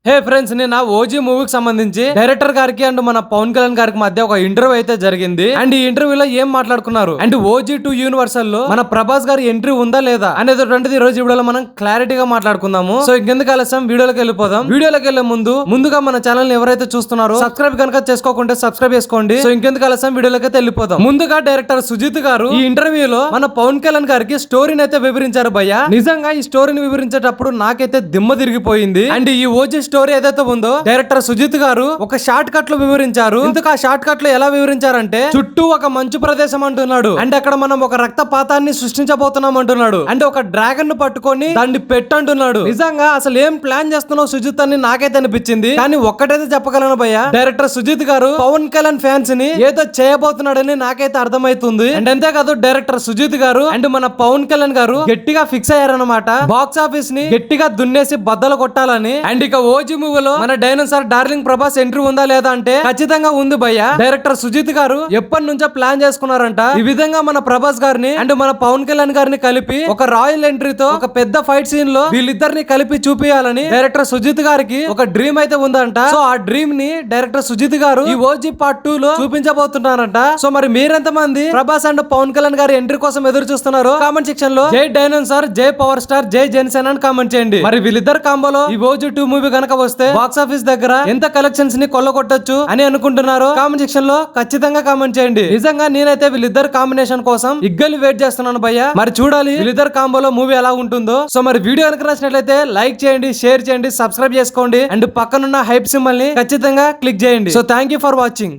హే friends, నేను OG మూవీకి సంబంధించి డైరెక్టర్ గారికి అండ్ మన పవన్ కళ్యాణ్ గారికి మధ్య ఒక ఇంటర్వ్యూ అయితే జరిగింది. అండ్ ఈ ఇంటర్వ్యూలో ఏం మాట్లాడుకున్నారు అండ్ ఓజీ 2 యూనివర్సల్ లో మన ప్రభాస్ గారి ఎంట్రీ ఉందా లేదా అనేది ఈ రోజు వీడియోలో మనం క్లారిటీగా మాట్లాడుకుందాము. సో ఇంకెందుకు ఆలస్యం, వీడియోలోకి వెళ్ళిపోదాం. వీడియోలోకి వెళ్లే ముందుగా మన ఛానల్ ని ఎవరైతే చూస్తున్నారో సబ్స్క్రైబ్ కనుక చేసుకోకుంటే సబ్స్క్రైబ్ చేసుకోండి. సో ఇంకెందుకు ఆలస్యం, వీడియోలోకి వెళ్ళిపోదాం. ముందుగా డైరెక్టర్ సుజిత్ గారు ఈ ఇంటర్వ్యూలో మన పవన్ కళ్యాణ్ గారికి స్టోరీని అయితే వివరించారు భయ్య. నిజంగా ఈ స్టోరీని వివరించేటప్పుడు నాకైతే దిమ్మ తిరిగిపోయింది. అండ్ ఈ ఓజీ స్టోరీ ఏదైతే ఉందో డైరెక్టర్ సుజిత్ గారు ఒక షార్ట్ కట్ లో వివరించారు. ఇందుకు ఆ షార్ట్ కట్ లో ఎలా వివరించారంటే, చుట్టూ ఒక మంచు ప్రదేశం అంటున్నాడు, అండ్ అక్కడ మనం ఒక రక్తపాతాన్ని సృష్టించబోతున్నాం అంటున్నాడు, అండ్ ఒక డ్రాగన్ ను పట్టుకొని దాన్ని పెట్టంటున్నాడు. నిజంగా అసలు ఏం ప్లాన్ చేస్తున్నావు సుజిత్ అని నాకైతే అనిపించింది. కానీ ఒక్కటైతే చెప్పగలను భయ్య, డైరెక్టర్ సుజిత్ గారు పవన్ కళ్యాణ్ ఫ్యాన్స్ ని ఏదో చేయబోతున్నాడని నాకైతే అర్థమైతుంది. అండ్ అంతేకాదు డైరెక్టర్ సుజిత్ గారు అండ్ మన పవన్ కళ్యాణ్ గారు గట్టిగా ఫిక్స్ అయ్యారన్నమాట. బాక్స్ ఆఫీస్ ని గట్టిగా దున్నేసి బద్దలు కొట్టాలని. అండ్ ఇక ఓజీ మూవీలో మన డైనోసార్ డార్లింగ్ ప్రభాస్ ఎంట్రీ ఉందా లేదా అంటే ఖచ్చితంగా ఉంది భయ్య. డైరెక్టర్ సుజిత్ గారు ఎప్పటి నుంచో ప్లాన్ చేసుకున్నారంట, ఈ విధంగా మన ప్రభాస్ గారిని అండ్ మన పవన్ కళ్యాణ్ గారిని కలిపి ఒక రాయల్ ఎంట్రీతో ఒక పెద్ద ఫైట్ సీన్ లో వీళ్ళిద్దరిని కలిపి చూపియాలని డైరెక్టర్ సుజిత్ గారికి ఒక డ్రీమ్ అయితే ఉందంట. సో ఆ డ్రీమ్ ని డైరెక్టర్ సుజిత్ గారు ఈ ఓజీ పార్ట్ 2 లో చూపించబోతున్నారంట. సో మరి మీరెంత మంది ప్రభాస్ అండ్ పవన్ కళ్యాణ్ గారి ఎంట్రీ కోసం ఎదురు చూస్తున్నారో కామెంట్ సెక్షన్ లో జై డైనోసార్, జై పవర్ స్టార్, జై జెన్సన్ అని కామెంట్ చేయండి. మరి వీళ్ళిద్దరు కాంబోలో ఈ ఓజీ 2 మూవీ కనుక వస్తే బాక్స్ ఆఫీస్ దగ్గర ఎంత కలెక్షన్స్ ని కొల్లగొట్టొచ్చు అని అనుకుంటున్నారో కామెంట్ సెక్షన్ లో ఖచ్చితంగా కామెంట్ చేయండి. నిజంగా నేనైతే వీళ్ళిద్దరు కాంబినేషన్ కోసం ఇగ్గలి వెయిట్ చేస్తున్నాను భయ్య. మరి చూడాలి వీళ్ళిద్దరు కాంబోలో మూవీ ఎలా ఉంటుందో. సో మరి వీడియో కనుక నచ్చినట్లయితే లైక్ చేయండి, షేర్ చేయండి, సబ్స్క్రైబ్ చేసుకోండి, అండ్ పక్కనున్న హైప్ సింబల్ ని ఖచ్చితంగా క్లిక్ చేయండి. So thank you for watching.